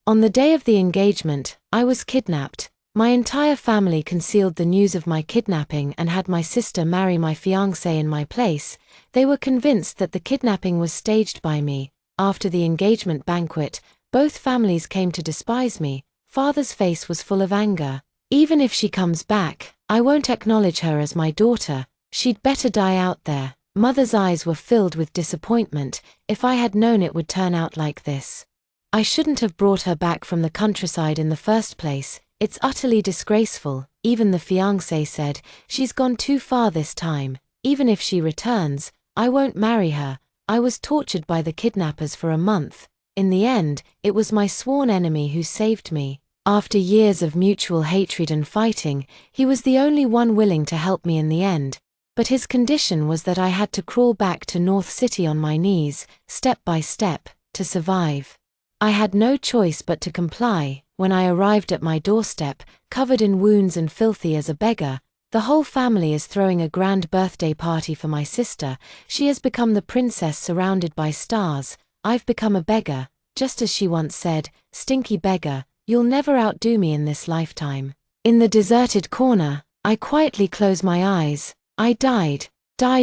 On the day of the engagement, I was kidnapped. My entire family concealed the news of my kidnapping and had my sister marry my fiancé in my place. They were convinced that the kidnapping was staged by me. After the engagement banquet, both families came to despise me. Father's face was full of anger. Even if she comes back, I won't acknowledge her as my daughter. She'd better die out there. Mother's eyes were filled with disappointment. If I had known it would turn out like this. I shouldn't have brought her back from the countryside in the first place. It's utterly disgraceful. Even the fiancé said, she's gone too far this time. Even if she returns, I won't marry her. I was tortured by the kidnappers for a month. In the end, it was my sworn enemy who saved me. After years of mutual hatred and fighting, he was the only one willing to help me in the end. But his condition was that I had to crawl back to North City on my knees, step by step, to survive. I had no choice but to comply. When I arrived at my doorstep, covered in wounds and filthy as a beggar, the whole family is throwing a grand birthday party for my sister. She has become the princess surrounded by stars. I've become a beggar, just as she once said, "Stinky beggar, you'll never outdo me in this lifetime." In the deserted corner, I quietly close my eyes. I died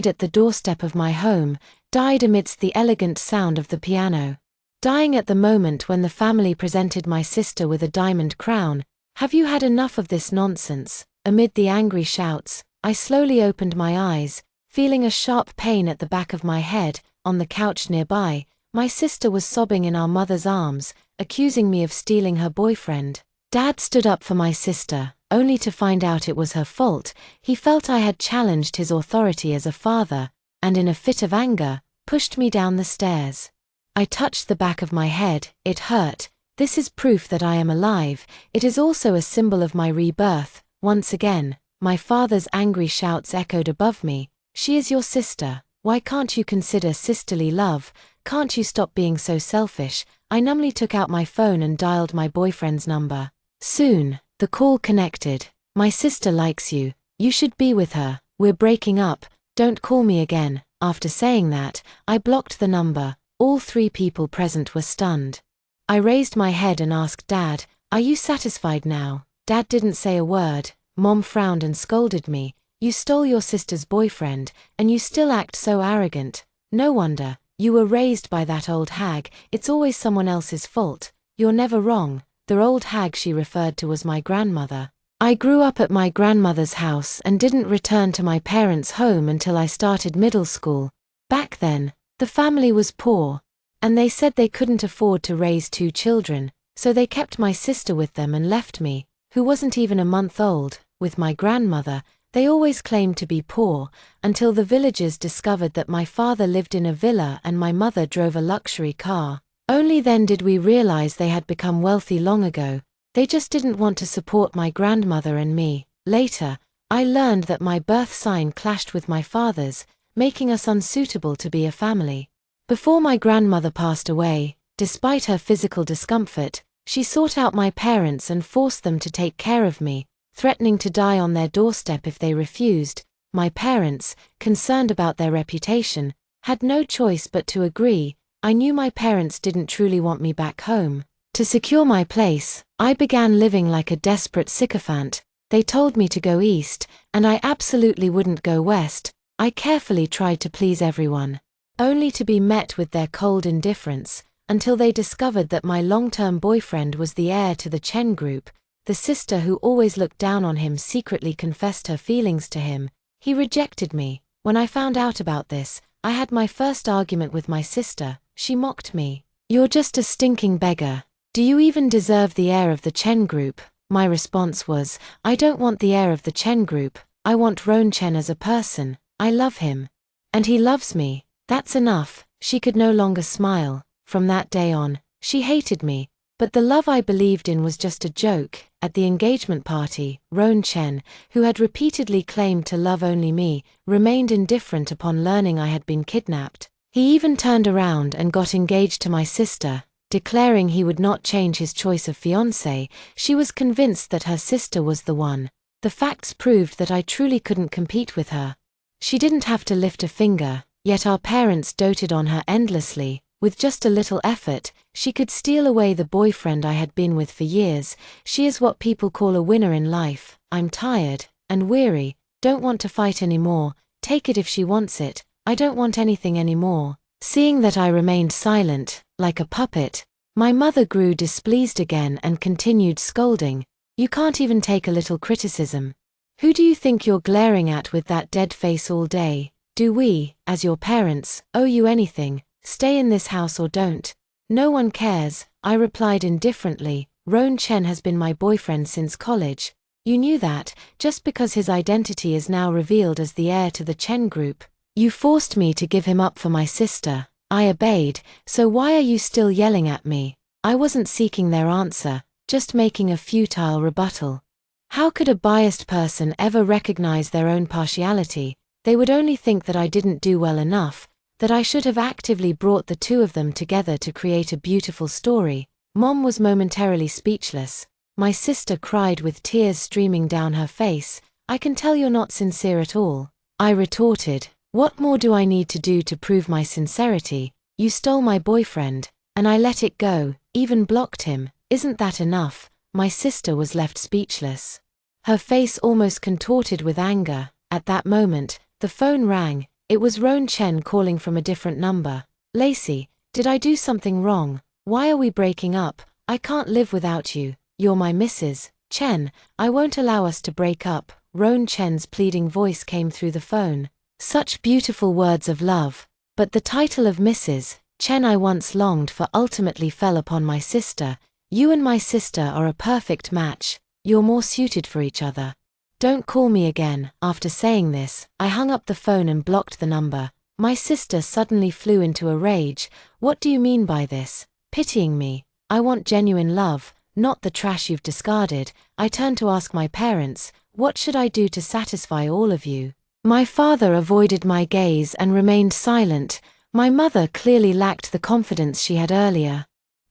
at the doorstep of my home, died amidst the elegant sound of the piano. Dying at the moment when the family presented my sister with a diamond crown. Have you had enough of this nonsense? Amid the angry shouts, I slowly opened my eyes, feeling a sharp pain at the back of my head. On the couch nearby, my sister was sobbing in our mother's arms, accusing me of stealing her boyfriend. Dad stood up for my sister, only to find out it was her fault. He felt I had challenged his authority as a father, and in a fit of anger, pushed me down the stairs. I touched the back of my head. It hurt. This is proof that I am alive. It is also a symbol of my rebirth. Once again, my father's angry shouts echoed above me. She is your sister. Why can't you consider sisterly love? Can't you stop being so selfish? I numbly took out my phone and dialed my boyfriend's number. Soon, the call connected. My sister likes you. You should be with her. We're breaking up. Don't call me again. After saying that, I blocked the number. All three people present were stunned. I raised my head and asked Dad, "Are you satisfied now?" Dad didn't say a word. Mom frowned and scolded me. "You stole your sister's boyfriend, and you still act so arrogant. No wonder. You were raised by that old hag. It's always someone else's fault. You're never wrong." The old hag she referred to was my grandmother. I grew up at my grandmother's house and didn't return to my parents' home until I started middle school. Back then, the family was poor, and they said they couldn't afford to raise 2 children, so they kept my sister with them and left me, who wasn't even a month old, with my grandmother. They always claimed to be poor, until the villagers discovered that my father lived in a villa and my mother drove a luxury car. Only then did we realize they had become wealthy long ago. They just didn't want to support my grandmother and me. Later, I learned that my birth sign clashed with my father's, making us unsuitable to be a family. Before my grandmother passed away, despite her physical discomfort, she sought out my parents and forced them to take care of me, threatening to die on their doorstep if they refused. My parents, concerned about their reputation, had no choice but to agree. I knew my parents didn't truly want me back home. To secure my place, I began living like a desperate sycophant. They told me to go east, and I absolutely wouldn't go west. I carefully tried to please everyone, only to be met with their cold indifference, until they discovered that my long-term boyfriend was the heir to the Chen group. The sister who always looked down on him secretly confessed her feelings to him. He rejected me. When I found out about this, I had my first argument with my sister. She mocked me. "You're just a stinking beggar. Do you even deserve the heir of the Chen group?" My response was, "I don't want the heir of the Chen group. I want Ron Chen as a person. I love him. And he loves me. That's enough." She could no longer smile. From that day on, she hated me. But the love I believed in was just a joke. At the engagement party, Ron Chen, who had repeatedly claimed to love only me, remained indifferent upon learning I had been kidnapped. He even turned around and got engaged to my sister, declaring he would not change his choice of fiancé. She was convinced that her sister was the one. The facts proved that I truly couldn't compete with her. She didn't have to lift a finger, yet our parents doted on her endlessly. With just a little effort, She could steal away the boyfriend I had been with for years. She is what people call a winner in life. I'm tired and weary, don't want to fight anymore. Take it if she wants it. I don't want anything anymore. Seeing that I remained silent, like a puppet, my mother grew displeased again and continued scolding. You can't even take a little criticism. Who do you think you're glaring at with that dead face all day? Do we, as your parents, owe you anything? Stay in this house or don't. No one cares, I replied indifferently. Roan Chen has been my boyfriend since college. You knew that, just because his identity is now revealed as the heir to the Chen group. You forced me to give him up for my sister. I obeyed, so why are you still yelling at me? I wasn't seeking their answer, just making a futile rebuttal. How could a biased person ever recognize their own partiality? They would only think that I didn't do well enough, that I should have actively brought the two of them together to create a beautiful story. Mom was momentarily speechless. My sister cried with tears streaming down her face. I can tell you're not sincere at all. I retorted. What more do I need to do to prove my sincerity? You stole my boyfriend, and I let it go, even blocked him. Isn't that enough? My sister was left speechless. Her face almost contorted with anger. At that moment, the phone rang. It was Roan Chen calling from a different number. Lacey, did I do something wrong? Why are we breaking up? I can't live without you. You're my Mrs. Chen. I won't allow us to break up. Roan Chen's pleading voice came through the phone. Such beautiful words of love. But the title of Mrs. Chen I once longed for ultimately fell upon my sister. You and my sister are a perfect match. You're more suited for each other. Don't call me again. After saying this, I hung up the phone and blocked the number. My sister suddenly flew into a rage. What do you mean by this? Pitying me? I want genuine love, not the trash you've discarded. I turned to ask my parents, what should I do to satisfy all of you? My father avoided my gaze and remained silent. My mother clearly lacked the confidence she had earlier,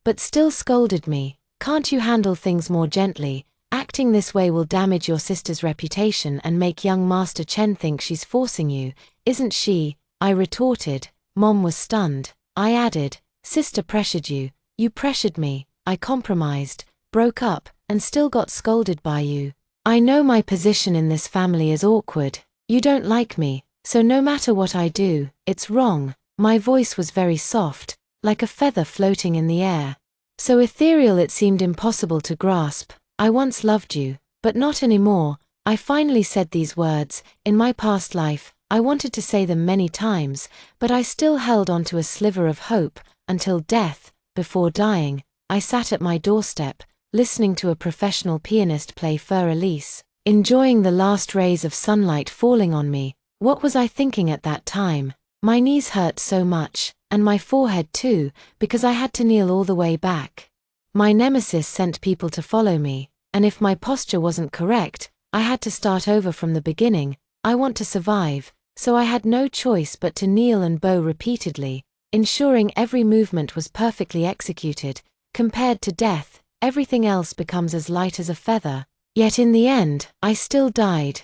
but still scolded me. Can't you handle things more gently? Acting this way will damage your sister's reputation and make young Master Chen think she's forcing you, isn't she? I retorted. Mom was stunned. I added, sister pressured you. You pressured me. I compromised, broke up, and still got scolded by you. I know my position in this family is awkward. You don't like me, so no matter what I do, it's wrong. My voice was very soft, like a feather floating in the air. So ethereal it seemed impossible to grasp. I once loved you, but not anymore. I finally said these words. In my past life, I wanted to say them many times, but I still held on to a sliver of hope, until death. Before dying, I sat at my doorstep, listening to a professional pianist play Fur Elise, enjoying the last rays of sunlight falling on me. What was I thinking at that time? My knees hurt so much, and my forehead too, because I had to kneel all the way back. My nemesis sent people to follow me, and if my posture wasn't correct, I had to start over from the beginning. I want to survive, so I had no choice but to kneel and bow repeatedly, ensuring every movement was perfectly executed. Compared to death, everything else becomes as light as a feather. Yet in the end, I still died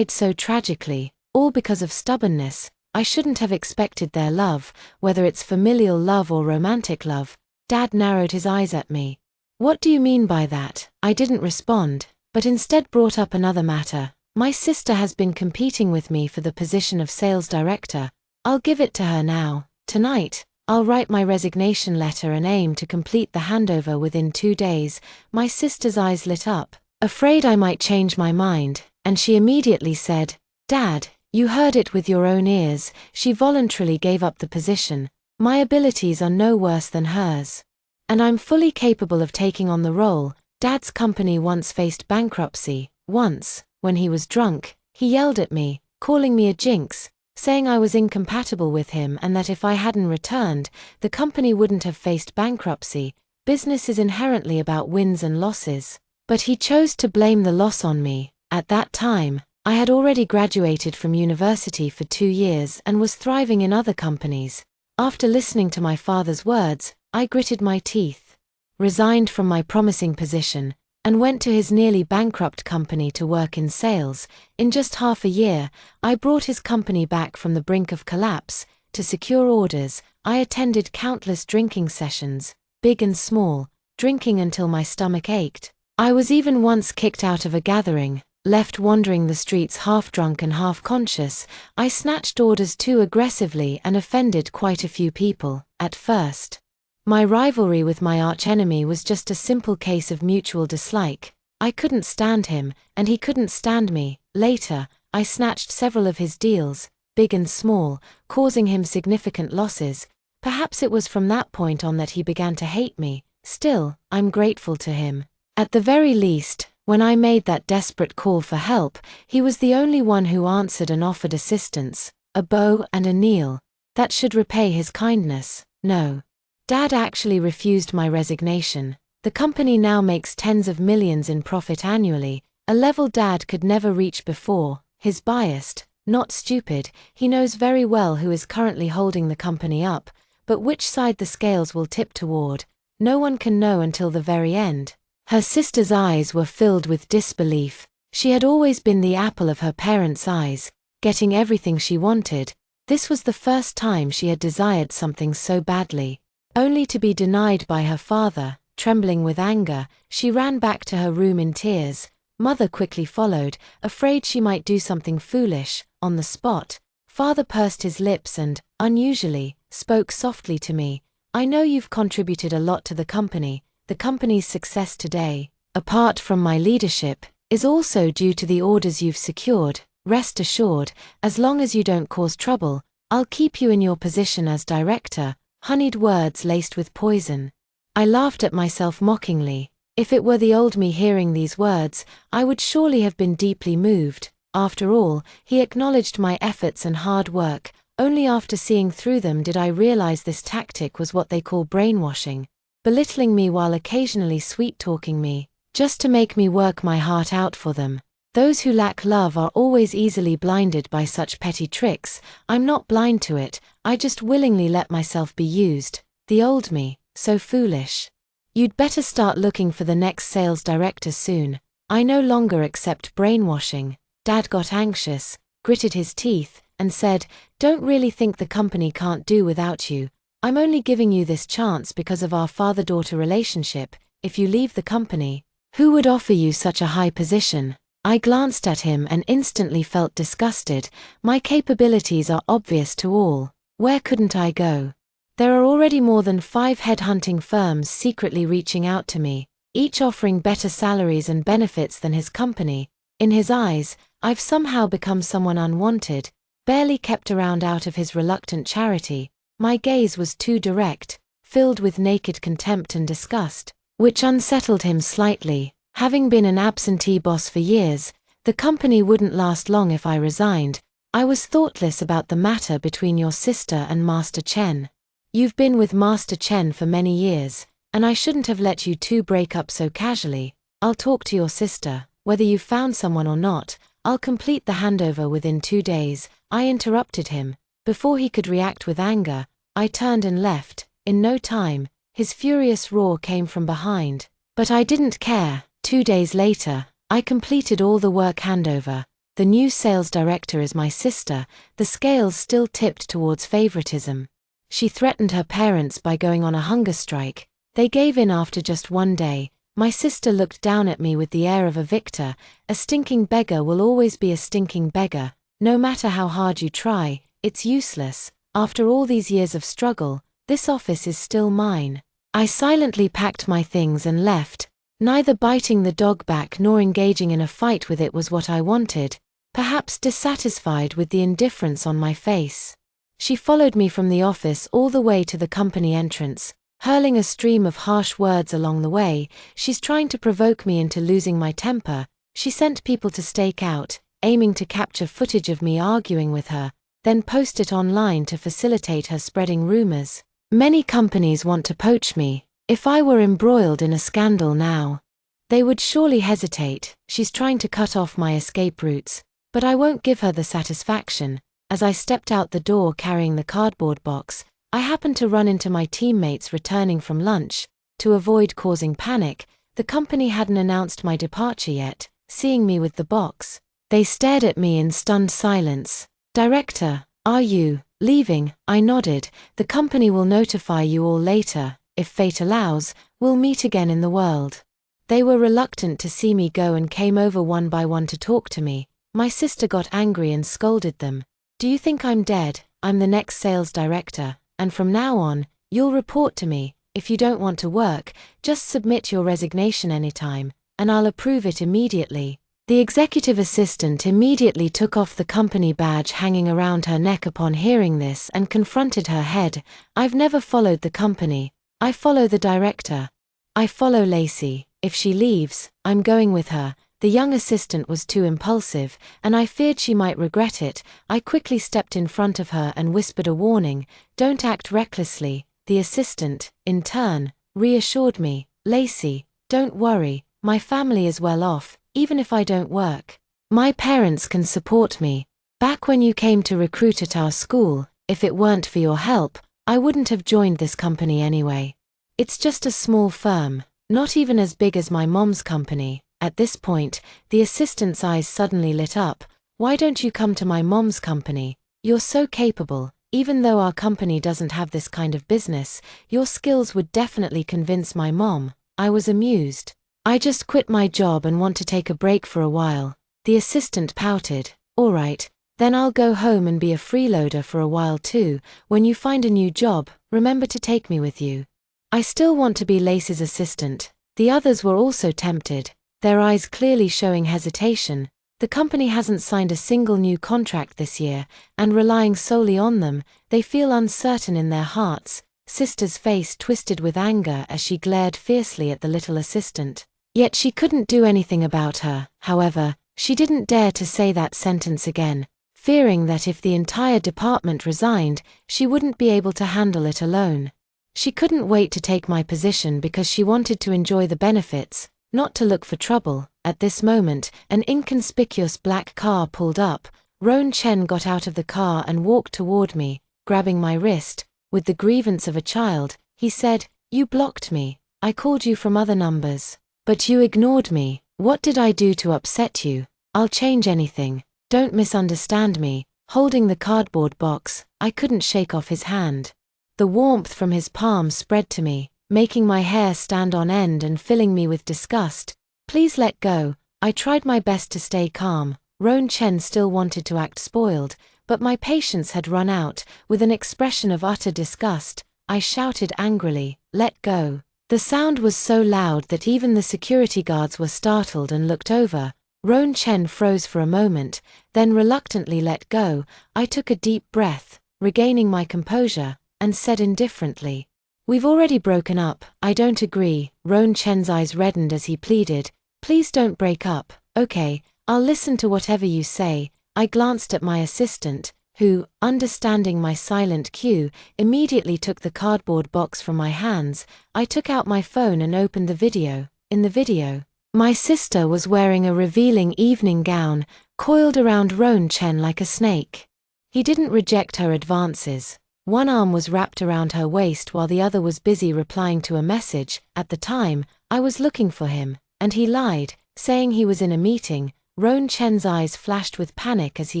so tragically, all because of stubbornness. I shouldn't have expected their love, whether it's familial love or romantic love. Dad narrowed his eyes at me. What do you mean by that? I didn't respond, but instead brought up another matter. My sister has been competing with me for the position of sales director. I'll give it to her now. Tonight, I'll write my resignation letter and aim to complete the handover within 2 days. My sister's eyes lit up, afraid I might change my mind, and she immediately said, Dad, you heard it with your own ears. She voluntarily gave up the position. My abilities are no worse than hers, and I'm fully capable of taking on the role. Dad's company once faced bankruptcy. Once, when he was drunk, he yelled at me, calling me a jinx, saying I was incompatible with him and that if I hadn't returned, the company wouldn't have faced bankruptcy. Business is inherently about wins and losses. But he chose to blame the loss on me. At that time, I had already graduated from university for 2 years and was thriving in other companies. After listening to my father's words, I gritted my teeth, resigned from my promising position, and went to his nearly bankrupt company to work in sales. In just half a year, I brought his company back from the brink of collapse. To secure orders, I attended countless drinking sessions, big and small, drinking until my stomach ached. I was even once kicked out of a gathering, left wandering the streets half drunk and half conscious. I snatched orders too aggressively and offended quite a few people, at first. My rivalry with my archenemy was just a simple case of mutual dislike. I couldn't stand him, and he couldn't stand me. Later, I snatched several of his deals, big and small, causing him significant losses. Perhaps it was from that point on that he began to hate me. Still, I'm grateful to him. At the very least, when I made that desperate call for help, he was the only one who answered and offered assistance, a bow and a kneel. That should repay his kindness. No. Dad actually refused my resignation. The company now makes tens of millions in profit annually, a level Dad could never reach before. He's biased, not stupid. He knows very well who is currently holding the company up, but which side the scales will tip toward, no one can know until the very end. Her sister's eyes were filled with disbelief. She had always been the apple of her parents' eyes, getting everything she wanted. This was the first time she had desired something so badly, only to be denied by her father. Trembling with anger, she ran back to her room in tears. Mother quickly followed, afraid she might do something foolish. On the spot, Father pursed his lips and, unusually, spoke softly to me. I know you've contributed a lot to the company. The company's success today, apart from my leadership, is also due to the orders you've secured. Rest assured, as long as you don't cause trouble, I'll keep you in your position as director. Honeyed words laced with poison. I laughed at myself mockingly. If it were the old me hearing these words, I would surely have been deeply moved. After all, he acknowledged my efforts and hard work. Only after seeing through them did I realize this tactic was what they call brainwashing, belittling me while occasionally sweet-talking me, just to make me work my heart out for them. Those who lack love are always easily blinded by such petty tricks. I'm not blind to it, I just willingly let myself be used. The old me, so foolish. You'd better start looking for the next sales director soon. I no longer accept brainwashing. Dad got anxious, gritted his teeth, and said, "Don't really think the company can't do without you. I'm only giving you this chance because of our father-daughter relationship. If you leave the company, who would offer you such a high position?" I glanced at him and instantly felt disgusted. My capabilities are obvious to all. Where couldn't I go? There are already more than 5 headhunting firms secretly reaching out to me, each offering better salaries and benefits than his company. In his eyes, I've somehow become someone unwanted, barely kept around out of his reluctant charity. My gaze was too direct, filled with naked contempt and disgust, which unsettled him slightly. Having been an absentee boss for years, the company wouldn't last long if I resigned. I was thoughtless about the matter between your sister and Master Chen. You've been with Master Chen for many years, and I shouldn't have let you two break up so casually. I'll talk to your sister. Whether you've found someone or not, I'll complete the handover within 2 days. I interrupted him. Before he could react with anger, I turned and left. In no time, his furious roar came from behind. But I didn't care. 2 days later, I completed all the work handover. The new sales director is my sister. The scales still tipped towards favoritism. She threatened her parents by going on a hunger strike. They gave in after just 1 day. My sister looked down at me with the air of a victor. A stinking beggar will always be a stinking beggar. No matter how hard you try, it's useless. After all these years of struggle, this office is still mine. I silently packed my things and left. Neither biting the dog back nor engaging in a fight with it was what I wanted, perhaps dissatisfied with the indifference on my face. She followed me from the office all the way to the company entrance, hurling a stream of harsh words along the way. She's trying to provoke me into losing my temper. She sent people to stake out, aiming to capture footage of me arguing with her, then post it online to facilitate her spreading rumors. Many companies want to poach me. If I were embroiled in a scandal now, they would surely hesitate. She's trying to cut off my escape routes, but I won't give her the satisfaction. As I stepped out the door carrying the cardboard box, I happened to run into my teammates returning from lunch. To avoid causing panic, the company hadn't announced my departure yet. Seeing me with the box, they stared at me in stunned silence. "Director, are you leaving?" I nodded. "The company will notify you all later." if fate allows, we'll meet again in the world. They were reluctant to see me go and came over one by one to talk to me. My sister got angry and scolded them. Do you think I'm dead? I'm the next sales director, and from now on, you'll report to me. If you don't want to work, just submit your resignation anytime, and I'll approve it immediately. The executive assistant immediately took off the company badge hanging around her neck upon hearing this and confronted her head. I've never followed the company. I follow the director. I follow Lacey. If she leaves, I'm going with her. The young assistant was too impulsive, and I feared she might regret it. I quickly stepped in front of her and whispered a warning, "Don't act recklessly." The assistant, in turn, reassured me, "Lacey, don't worry, my family is well off, even if I don't work. My parents can support me. Back when you came to recruit at our school, if it weren't for your help, I wouldn't have joined this company anyway. It's just a small firm, not even as big as my mom's company." At this point, the assistant's eyes suddenly lit up. "Why don't you come to my mom's company? You're so capable. Even though our company doesn't have this kind of business, your skills would definitely convince my mom." I was amused. "I just quit my job and want to take a break for a while." The assistant pouted. "All right, then I'll go home and be a freeloader for a while too. When you find a new job, remember to take me with you." I still want to be Lacey's assistant. The others were also tempted, their eyes clearly showing hesitation. The company hasn't signed a single new contract this year, and relying solely on them, they feel uncertain in their hearts. Sister's face twisted with anger as she glared fiercely at the little assistant. Yet she couldn't do anything about her. However, she didn't dare to say that sentence again, fearing that if the entire department resigned, she wouldn't be able to handle it alone. She couldn't wait to take my position because she wanted to enjoy the benefits, not to look for trouble. At this moment, an inconspicuous black car pulled up. Roan Chen got out of the car and walked toward me, grabbing my wrist. With the grievance of a child, he said, "You blocked me. I called you from other numbers. But you ignored me. What did I do to upset you? I'll change anything. Don't misunderstand me." Holding the cardboard box, I couldn't shake off his hand. The warmth from his palm spread to me, making my hair stand on end and filling me with disgust. "Please let go." I tried my best to stay calm. Roan Chen still wanted to act spoiled, but my patience had run out. With an expression of utter disgust, I shouted angrily, "Let go." The sound was so loud that even the security guards were startled and looked over. Roan Chen froze for a moment, then reluctantly let go. I took a deep breath, regaining my composure, and said indifferently, "We've already broken up." "I don't agree." Roan Chen's eyes reddened as he pleaded, "Please don't break up." "Okay, I'll listen to whatever you say." I glanced at my assistant, who, understanding my silent cue, immediately took the cardboard box from my hands. I took out my phone and opened the video. In the video, my sister was wearing a revealing evening gown, coiled around Roan Chen like a snake. He didn't reject her advances. One arm was wrapped around her waist while the other was busy replying to a message. At the time, I was looking for him, and he lied, saying he was in a meeting. Roan Chen's eyes flashed with panic as he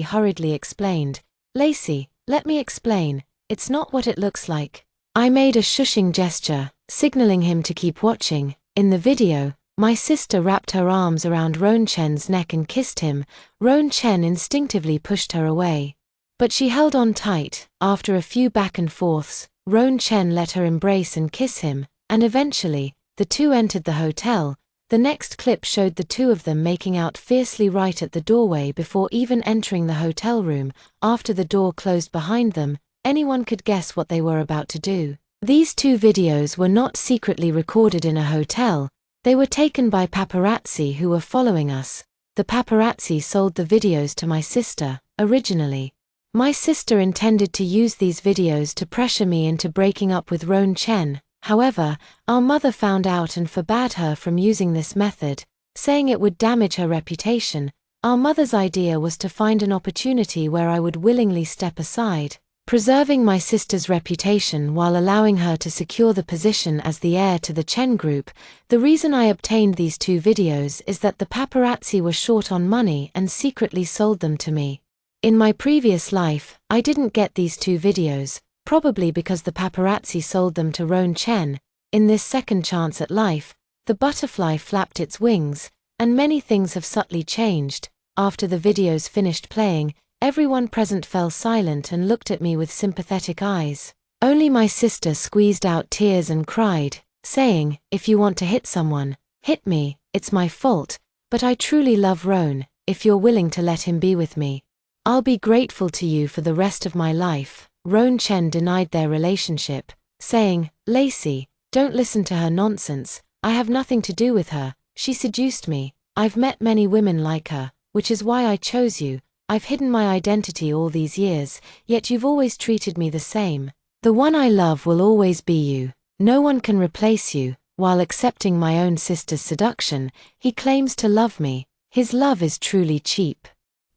hurriedly explained, "Lacey, let me explain. It's not what it looks like." I made a shushing gesture, signaling him to keep watching. In the video, my sister wrapped her arms around Roan Chen's neck and kissed him. Roan Chen instinctively pushed her away, but she held on tight. After a few back and forths, Roan Chen let her embrace and kiss him, and eventually, the two entered the hotel. The next clip showed the two of them making out fiercely right at the doorway before even entering the hotel room. After the door closed behind them, anyone could guess what they were about to do. These two videos were not secretly recorded in a hotel. They were taken by paparazzi who were following us. The paparazzi sold the videos to my sister, originally. My sister intended to use these videos to pressure me into breaking up with Roan Chen. However, our mother found out and forbade her from using this method, saying it would damage her reputation. Our mother's idea was to find an opportunity where I would willingly step aside, preserving my sister's reputation while allowing her to secure the position as the heir to the Chen Group. The reason I obtained these two videos is that the paparazzi were short on money and secretly sold them to me. In my previous life, I didn't get these two videos, probably because the paparazzi sold them to Roan Chen. In this second chance at life, the butterfly flapped its wings, and many things have subtly changed. After the videos finished playing, everyone present fell silent and looked at me with sympathetic eyes. Only my sister squeezed out tears and cried, saying, "If you want to hit someone, hit me, it's my fault, but I truly love Roan. If you're willing to let him be with me, I'll be grateful to you for the rest of my life." Roan Chen denied their relationship, saying, "Lacey, don't listen to her nonsense. I have nothing to do with her. She seduced me. I've met many women like her, which is why I chose you. I've hidden my identity all these years, yet you've always treated me the same. The one I love will always be you. No one can replace you." While accepting my own sister's seduction, he claims to love me. His love is truly cheap.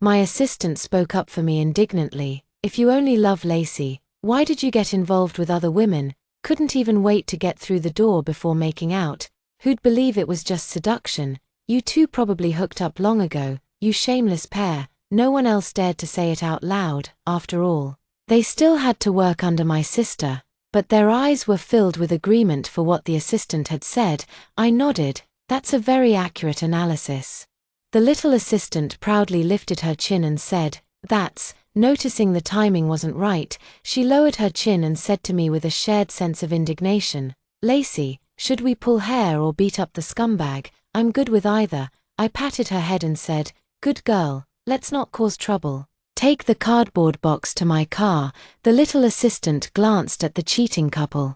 My assistant spoke up for me indignantly. "If you only love Lacey, why did you get involved with other women? Couldn't even wait to get through the door before making out? Who'd believe it was just seduction? You two probably hooked up long ago, you shameless pair." No one else dared to say it out loud. After all, they still had to work under my sister, but their eyes were filled with agreement for what the assistant had said. I nodded. "That's a very accurate analysis." The little assistant proudly lifted her chin and said, "That's." Noticing the timing wasn't right, she lowered her chin and said to me with a shared sense of indignation, "Lacey, should we pull hair or beat up the scumbag? I'm good with either." I patted her head and said, "Good girl, let's not cause trouble. Take the cardboard box to my car." The little assistant glanced at the cheating couple,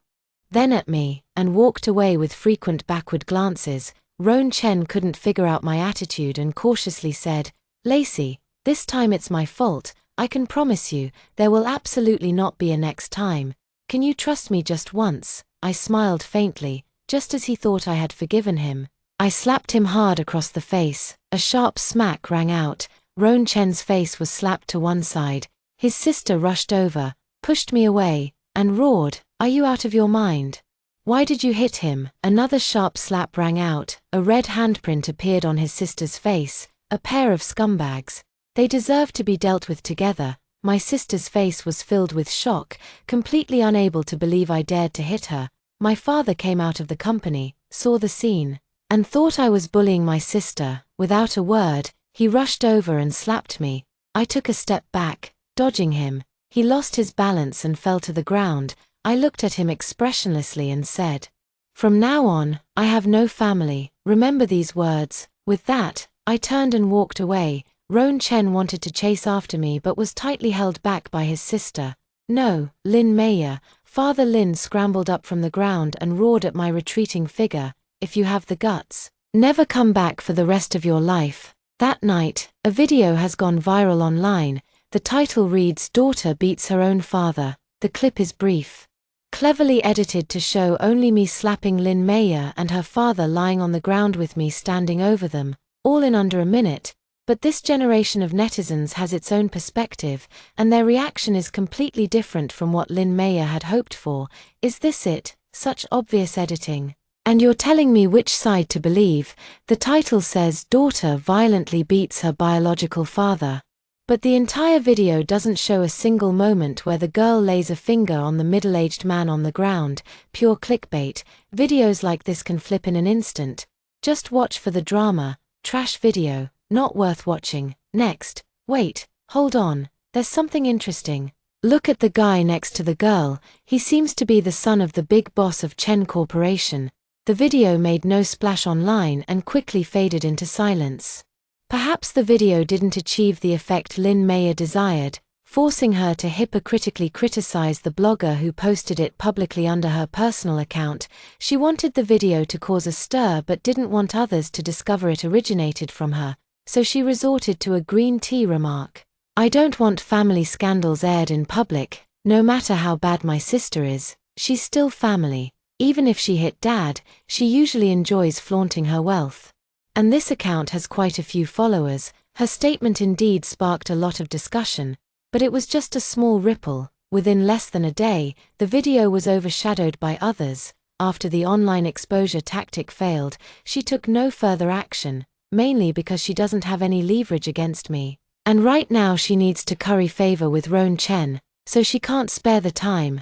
then at me, and walked away with frequent backward glances. Roan Chen couldn't figure out my attitude and cautiously said, "Lacey, this time it's my fault. I can promise you, there will absolutely not be a next time. Can you trust me just once?" I smiled faintly, just as he thought I had forgiven him. I slapped him hard across the face. A sharp smack rang out. Roan Chen's face was slapped to one side. His sister rushed over, pushed me away, and roared, "Are you out of your mind? Why did you hit him?" Another sharp slap rang out. A red handprint appeared on his sister's face. A pair of scumbags. They deserved to be dealt with together. My sister's face was filled with shock, completely unable to believe I dared to hit her. My father came out of the company, saw the scene, and thought I was bullying my sister. Without a word, he rushed over and slapped me. I took a step back, dodging him. He lost his balance and fell to the ground. I looked at him expressionlessly and said, "From now on, I have no family. Remember these words." With that, I turned and walked away. Roan Chen wanted to chase after me but was tightly held back by his sister. "No, Lin Meyer." Father Lin scrambled up from the ground and roared at my retreating figure, "If you have the guts, never come back for the rest of your life." That night, a video has gone viral online. The title reads, "Daughter beats her own father." The clip is brief, cleverly edited to show only me slapping Lin Meyer and her father lying on the ground with me standing over them, all in under a minute. But this generation of netizens has its own perspective, and their reaction is completely different from what Lin Meyer had hoped for. Is this it? Such obvious editing. And you're telling me which side to believe? The title says, "Daughter violently beats her biological father." But the entire video doesn't show a single moment where the girl lays a finger on the middle-aged man on the ground. Pure clickbait. Videos like this can flip in an instant. Just watch for the drama. Trash video. Not worth watching. Next. Wait, hold on, there's something interesting. Look at the guy next to the girl. He seems to be the son of the big boss of Chen Corporation. The video made no splash online and quickly faded into silence. Perhaps the video didn't achieve the effect Lin Meyer desired, forcing her to hypocritically criticize the blogger who posted it publicly under her personal account. She wanted the video to cause a stir but didn't want others to discover it originated from her. So she resorted to a green tea remark. "I don't want family scandals aired in public. No matter how bad my sister is, she's still family. Even if she hit dad, she usually enjoys flaunting her wealth." And this account has quite a few followers. Her statement indeed sparked a lot of discussion, but it was just a small ripple. Within less than a day, the video was overshadowed by others. After the online exposure tactic failed, she took no further action, mainly because she doesn't have any leverage against me. And right now she needs to curry favor with Roan Chen, so she can't spare the time.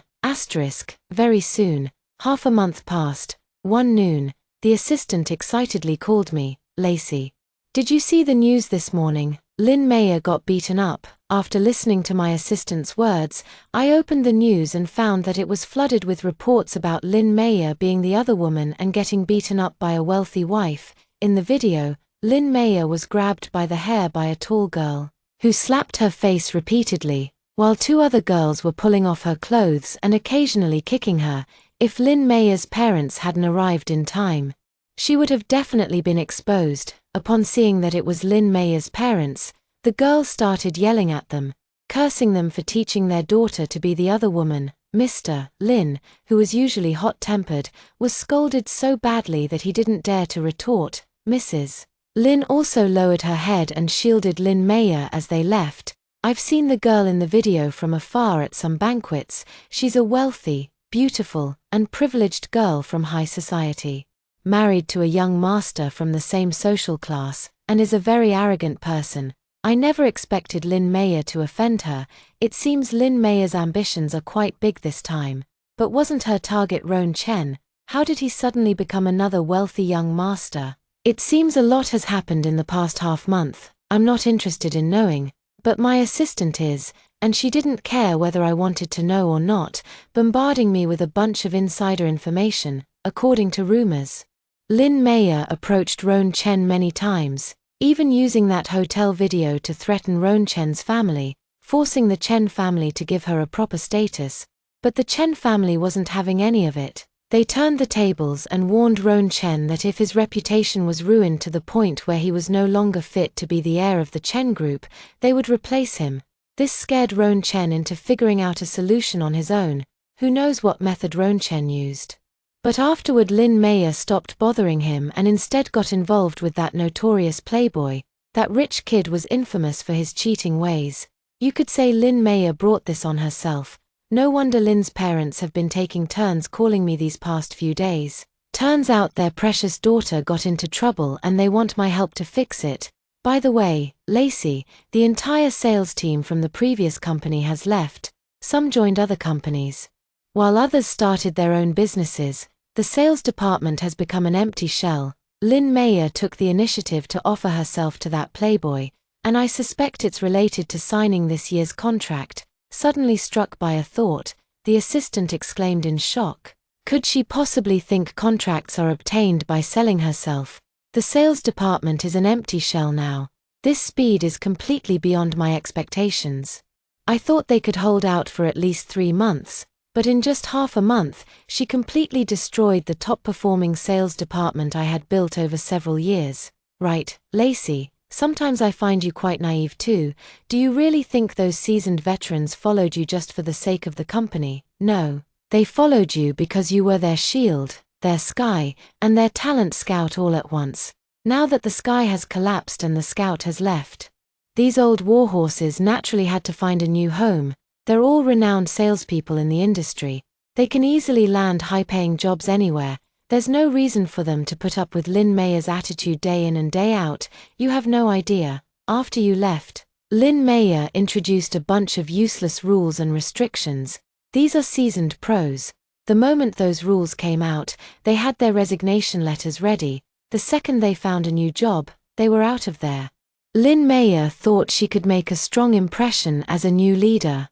Very soon. Half a month passed. One noon, the assistant excitedly called me, "Lacey, did you see the news this morning? Lynn Mayer got beaten up." After listening to my assistant's words, I opened the news and found that it was flooded with reports about Lynn Mayer being the other woman and getting beaten up by a wealthy wife. In the video, Lynn Mayer was grabbed by the hair by a tall girl, who slapped her face repeatedly, while two other girls were pulling off her clothes and occasionally kicking her. If Lynn Mayer's parents hadn't arrived in time, she would have definitely been exposed. Upon seeing that it was Lynn Mayer's parents, the girls started yelling at them, cursing them for teaching their daughter to be the other woman. Mr. Lynn, who was usually hot-tempered, was scolded so badly that he didn't dare to retort. Mrs. Lynn also lowered her head and shielded Lynn Mayer as they left. I've seen the girl in the video from afar at some banquets. She's a wealthy, beautiful, and privileged girl from high society, married to a young master from the same social class, and is a very arrogant person. I never expected Lynn Mayer to offend her. It seems Lynn Mayer's ambitions are quite big this time. But wasn't her target Roan Chen? How did he suddenly become another wealthy young master? It seems a lot has happened in the past half-month. I'm not interested in knowing, but my assistant is, and she didn't care whether I wanted to know or not, bombarding me with a bunch of insider information. According to rumors, Lynn Mayer approached Roan Chen many times, even using that hotel video to threaten Roan Chen's family, forcing the Chen family to give her a proper status. But the Chen family wasn't having any of it. They turned the tables and warned Roan Chen that if his reputation was ruined to the point where he was no longer fit to be the heir of the Chen group, they would replace him. This scared Roan Chen into figuring out a solution on his own. Who knows what method Roan Chen used? But afterward Lynn Mayer stopped bothering him and instead got involved with that notorious playboy. That rich kid was infamous for his cheating ways. You could say Lynn Mayer brought this on herself. No wonder Lynn's parents have been taking turns calling me these past few days. Turns out their precious daughter got into trouble and they want my help to fix it. By the way, Lacey, the entire sales team from the previous company has left. Some joined other companies, while others started their own businesses. The sales department has become an empty shell. Lynn Mayer took the initiative to offer herself to that playboy, and I suspect it's related to signing this year's contract. Suddenly struck by a thought, the assistant exclaimed in shock. Could she possibly think contracts are obtained by selling herself? The sales department is an empty shell now. This speed is completely beyond my expectations. I thought they could hold out for at least 3 months, but in just half a month, she completely destroyed the top-performing sales department I had built over several years. Right, Lacey, sometimes I find you quite naive too. Do you really think those seasoned veterans followed you just for the sake of the company? No, they followed you because you were their shield, their sky, and their talent scout all at once. Now that the sky has collapsed and the scout has left, these old warhorses naturally had to find a new home. They're all renowned salespeople in the industry. They can easily land high-paying jobs anywhere. There's no reason for them to put up with Lynn Mayer's attitude day in and day out. You have no idea. After you left, Lynn Mayer introduced a bunch of useless rules and restrictions. These are seasoned pros. The moment those rules came out, they had their resignation letters ready. The second they found a new job, they were out of there. Lynn Mayer thought she could make a strong impression as a new leader,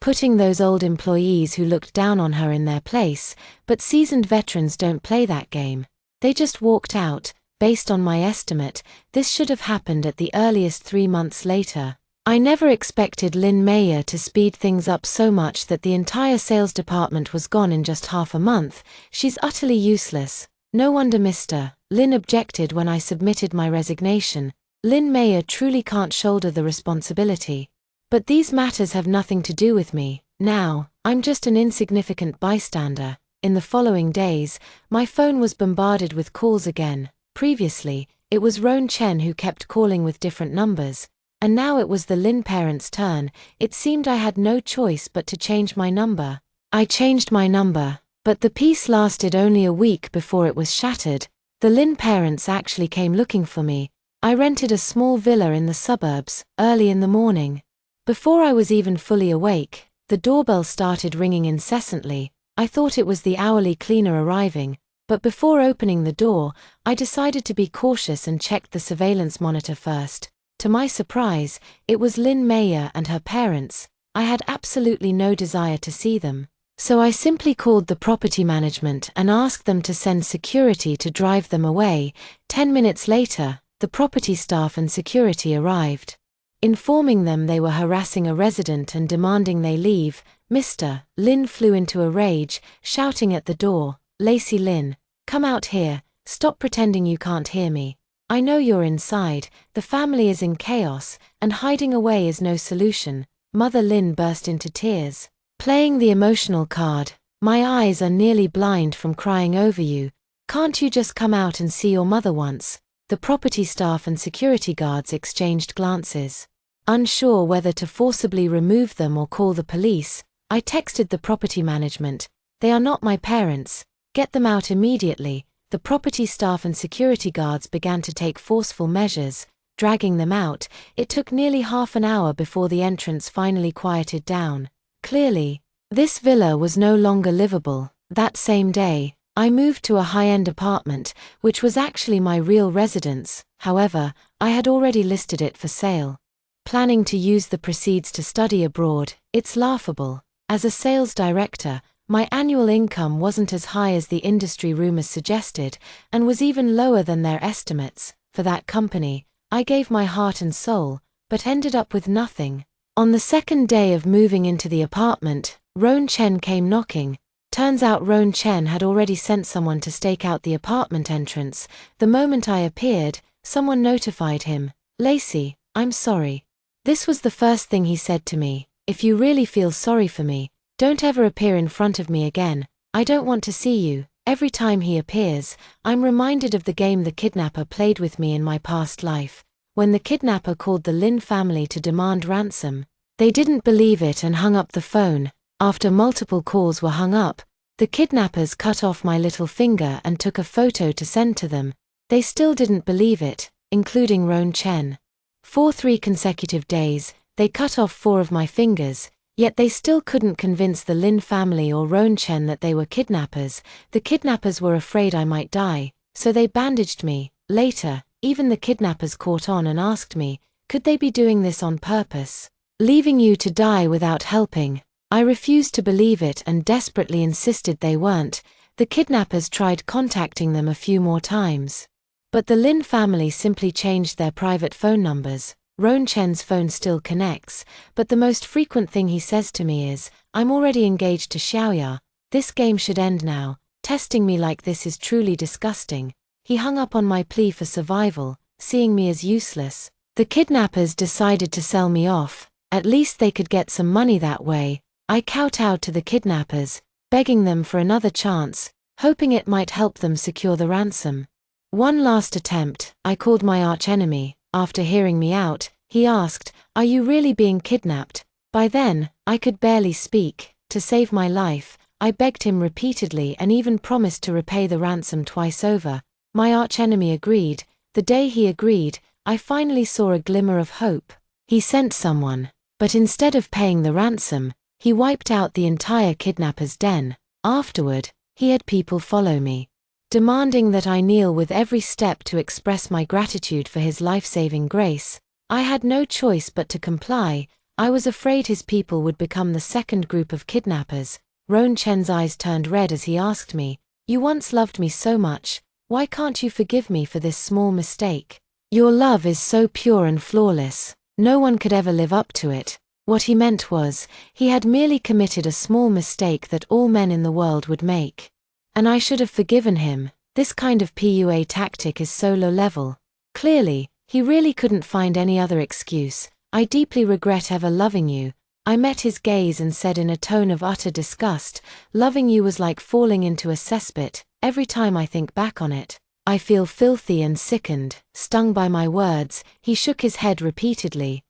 putting those old employees who looked down on her in their place, but seasoned veterans don't play that game. They just walked out. Based on my estimate, this should have happened at the earliest 3 months later. I never expected Lynn Mayer to speed things up so much that the entire sales department was gone in just half a month. She's utterly useless. No wonder Mr. Lynn objected when I submitted my resignation. Lynn Mayer truly can't shoulder the responsibility. But these matters have nothing to do with me. Now, I'm just an insignificant bystander. In the following days, my phone was bombarded with calls again. Previously, it was Roan Chen who kept calling with different numbers, and now it was the Lynn parents' turn. It seemed I had no choice but to change my number. I changed my number, but the peace lasted only a week before it was shattered. The Lynn parents actually came looking for me. I rented a small villa in the suburbs, early in the morning. Before I was even fully awake, the doorbell started ringing incessantly. I thought it was the hourly cleaner arriving, but before opening the door, I decided to be cautious and checked the surveillance monitor first. To my surprise, it was Lynn Mayer and her parents. I had absolutely no desire to see them, so I simply called the property management and asked them to send security to drive them away. 10 minutes later, the property staff and security arrived. Informing them they were harassing a resident and demanding they leave, Mr. Lynn flew into a rage, shouting at the door, "Lacey Lynn, come out here, stop pretending you can't hear me. I know you're inside, the family is in chaos, and hiding away is no solution." Mother Lynn burst into tears, playing the emotional card. "My eyes are nearly blind from crying over you. Can't you just come out and see your mother once?" The property staff and security guards exchanged glances. Unsure whether to forcibly remove them or call the police, I texted the property management, "They are not my parents. Get them out immediately." The property staff and security guards began to take forceful measures, dragging them out. It took nearly half an hour before the entrance finally quieted down. Clearly, this villa was no longer livable. That same day, I moved to a high-end apartment, which was actually my real residence. However, I had already listed it for sale, planning to use the proceeds to study abroad. It's laughable. As a sales director, my annual income wasn't as high as the industry rumors suggested, and was even lower than their estimates. For that company, I gave my heart and soul, but ended up with nothing. On the second day of moving into the apartment, Roan Chen came knocking. Turns out Roan Chen had already sent someone to stake out the apartment entrance. The moment I appeared, someone notified him, "Lacey, I'm sorry." This was the first thing he said to me. "If you really feel sorry for me, don't ever appear in front of me again. I don't want to see you." Every time he appears, I'm reminded of the game the kidnapper played with me in my past life. When the kidnapper called the Lin family to demand ransom, they didn't believe it and hung up the phone. After multiple calls were hung up, the kidnappers cut off my little finger and took a photo to send to them. They still didn't believe it, including Roan Chen. For 3 consecutive days, they cut off 4 of my fingers, yet they still couldn't convince the Lin family or Roan Chen that they were kidnappers. The kidnappers were afraid I might die, so they bandaged me. Later, even the kidnappers caught on and asked me, could they be doing this on purpose, leaving you to die without helping? I refused to believe it and desperately insisted they weren't. The kidnappers tried contacting them a few more times, but the Lin family simply changed their private phone numbers. Roan Chen's phone still connects, but the most frequent thing he says to me is, "I'm already engaged to Xiaoya. This game should end now. Testing me like this is truly disgusting." He hung up on my plea for survival, seeing me as useless. The kidnappers decided to sell me off. At least they could get some money that way. I kowtowed to the kidnappers, begging them for another chance, hoping it might help them secure the ransom. One last attempt, I called my archenemy. After hearing me out, he asked, "Are you really being kidnapped?" By then, I could barely speak. To save my life, I begged him repeatedly and even promised to repay the ransom twice over. My archenemy agreed. The day he agreed, I finally saw a glimmer of hope. He sent someone, but instead of paying the ransom, he wiped out the entire kidnapper's den. Afterward, he had people follow me, demanding that I kneel with every step to express my gratitude for his life-saving grace. I had no choice but to comply. I was afraid his people would become the second group of kidnappers. Roan Chen's eyes turned red as he asked me, "You once loved me so much, why can't you forgive me for this small mistake? Your love is so pure and flawless, no one could ever live up to it." What he meant was, he had merely committed a small mistake that all men in the world would make, and I should have forgiven him. This kind of PUA tactic is so low level. Clearly, he really couldn't find any other excuse. "I deeply regret ever loving you." I met his gaze and said in a tone of utter disgust, "Loving you was like falling into a cesspit. Every time I think back on it, I feel filthy and sickened." Stung by my words, he shook his head repeatedly.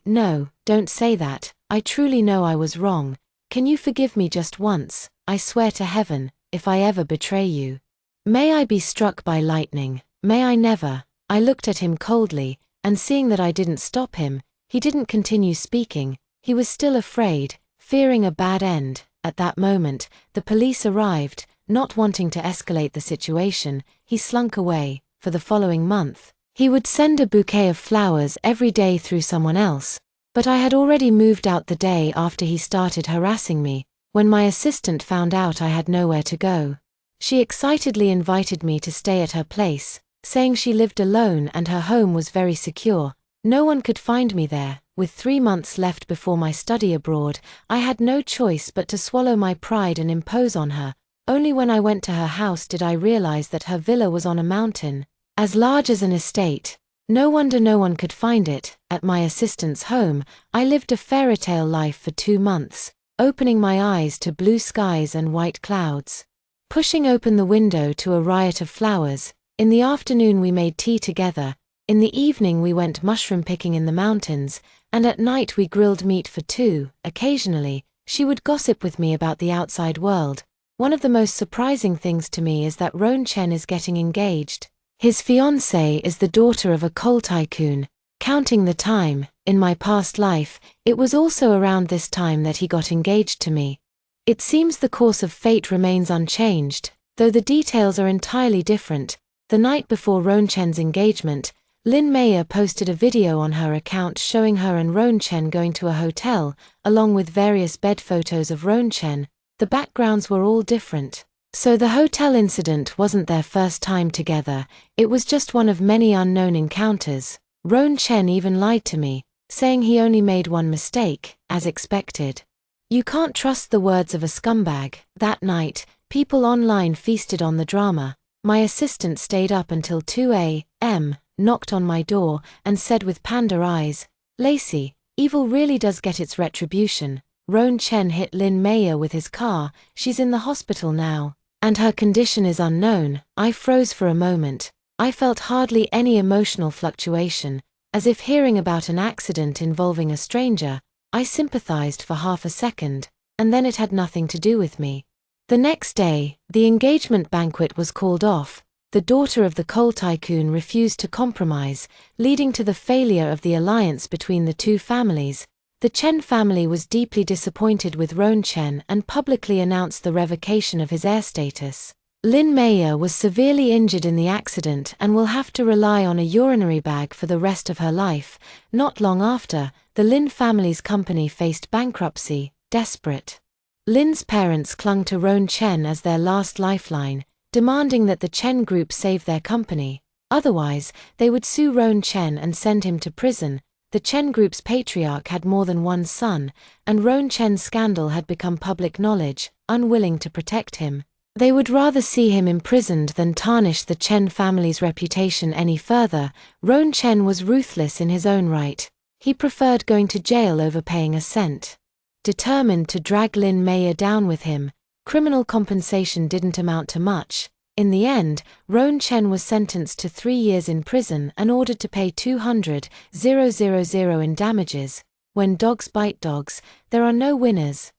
No, don't say that. I truly know I was wrong. Can you forgive me just once? I swear to heaven, if I ever betray you, may I be struck by lightning. May I never." I looked at him coldly, and seeing that I didn't stop him, he didn't continue speaking. He was still afraid, fearing a bad end. At that moment, the police arrived. Not wanting to escalate the situation, he slunk away. For the following month, he would send a bouquet of flowers every day through someone else. But I had already moved out the day after he started harassing me. When my assistant found out I had nowhere to go, she excitedly invited me to stay at her place, saying she lived alone and her home was very secure. No one could find me there. With 3 months left before my study abroad, I had no choice but to swallow my pride and impose on her. Only when I went to her house did I realize that her villa was on a mountain, as large as an estate. No wonder no one could find it. At my assistant's home, I lived a fairy tale life for 2 months, opening my eyes to blue skies and white clouds, pushing open the window to a riot of flowers. In the afternoon we made tea together, in the evening we went mushroom picking in the mountains, and at night we grilled meat for 2. Occasionally, she would gossip with me about the outside world. One of the most surprising things to me is that Ron Chen is getting engaged. His fiancée is the daughter of a coal tycoon. Counting the time, in my past life, it was also around this time that he got engaged to me. It seems the course of fate remains unchanged, though the details are entirely different. The night before Ron Chen's engagement, Lin Meyer posted a video on her account showing her and Ron Chen going to a hotel, along with various bed photos of Ron Chen. The backgrounds were all different. So the hotel incident wasn't their first time together, it was just one of many unknown encounters. Ron Chen even lied to me, saying he only made one mistake, as expected. You can't trust the words of a scumbag. That night, people online feasted on the drama. My assistant stayed up until 2 a.m., knocked on my door, and said with panda eyes, "Lacey, evil really does get its retribution. Ron Chen hit Lin Meyer with his car, she's in the hospital now, and her condition is unknown." I froze for a moment. I felt hardly any emotional fluctuation, as if hearing about an accident involving a stranger. I sympathized for half a second, and then it had nothing to do with me. The next day, the engagement banquet was called off. The daughter of the coal tycoon refused to compromise, leading to the failure of the alliance between the two families. The Chen family was deeply disappointed with Ron Chen and publicly announced the revocation of his heir status. Lin Meyer was severely injured in the accident and will have to rely on a urinary bag for the rest of her life. Not long after, the Lin family's company faced bankruptcy. Desperate, Lin's parents clung to Ron Chen as their last lifeline, demanding that the Chen group save their company. Otherwise, they would sue Ron Chen and send him to prison. The Chen group's patriarch had more than one son, and Ron Chen's scandal had become public knowledge. Unwilling to protect him, they would rather see him imprisoned than tarnish the Chen family's reputation any further. Ron Chen was ruthless in his own right. He preferred going to jail over paying a cent. Determined to drag Lin Meyer down with him, criminal compensation didn't amount to much. In the end, Ron Chen was sentenced to 3 years in prison and ordered to pay 200,000 in damages. When dogs bite dogs, there are no winners.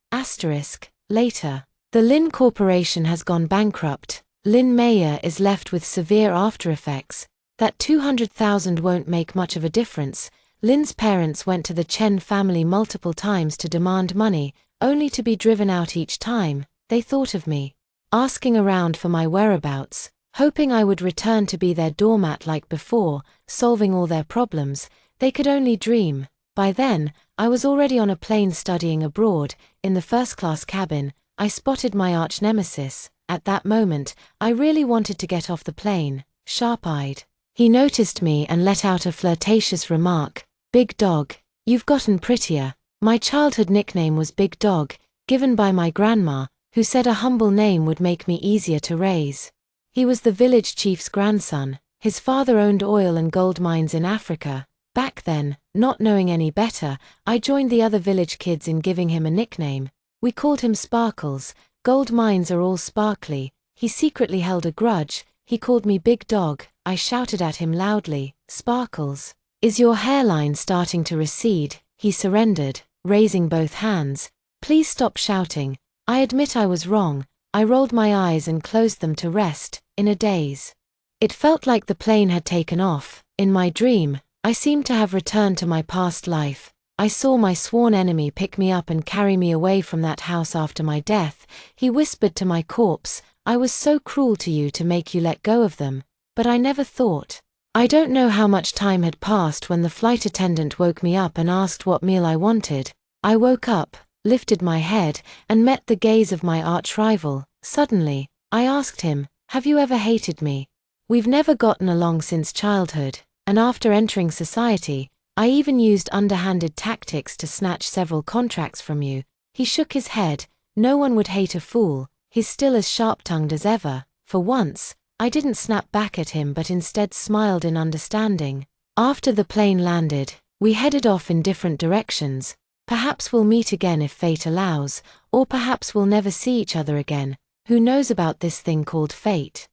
Later, the Lin Corporation has gone bankrupt. Lin Meyer is left with severe aftereffects. That 200,000 won't make much of a difference. Lin's parents went to the Chen family multiple times to demand money, only to be driven out each time. They thought of me, asking around for my whereabouts, hoping I would return to be their doormat like before, solving all their problems. They could only dream. By then, I was already on a plane studying abroad. In the first-class cabin, I spotted my arch-nemesis. At that moment, I really wanted to get off the plane, sharp-eyed. He noticed me and let out a flirtatious remark, "Big Dog, you've gotten prettier." My childhood nickname was Big Dog, given by my grandma, who said a humble name would make me easier to raise. He was the village chief's grandson. His father owned oil and gold mines in Africa. Back then, not knowing any better, I joined the other village kids in giving him a nickname. We called him Sparkles. Gold mines are all sparkly. He secretly held a grudge. He called me Big Dog. I shouted at him loudly, "Sparkles, is your hairline starting to recede?" He surrendered, raising both hands. "Please stop shouting." I admit I was wrong. I rolled my eyes and closed them to rest, in a daze. It felt like the plane had taken off. In my dream, I seemed to have returned to my past life. I saw my sworn enemy pick me up and carry me away from that house after my death. He whispered to my corpse, I was so cruel to you to make you let go of them, but I never thought. I don't know how much time had passed when the flight attendant woke me up and asked what meal I wanted. I woke up, lifted my head, and met the gaze of my arch-rival. Suddenly, I asked him, have you ever hated me? We've never gotten along since childhood, and after entering society, I even used underhanded tactics to snatch several contracts from you. He shook his head. No one would hate a fool. He's still as sharp-tongued as ever. For once, I didn't snap back at him but instead smiled in understanding. After the plane landed, we headed off in different directions. Perhaps we'll meet again if fate allows, or perhaps we'll never see each other again. Who knows about this thing called fate?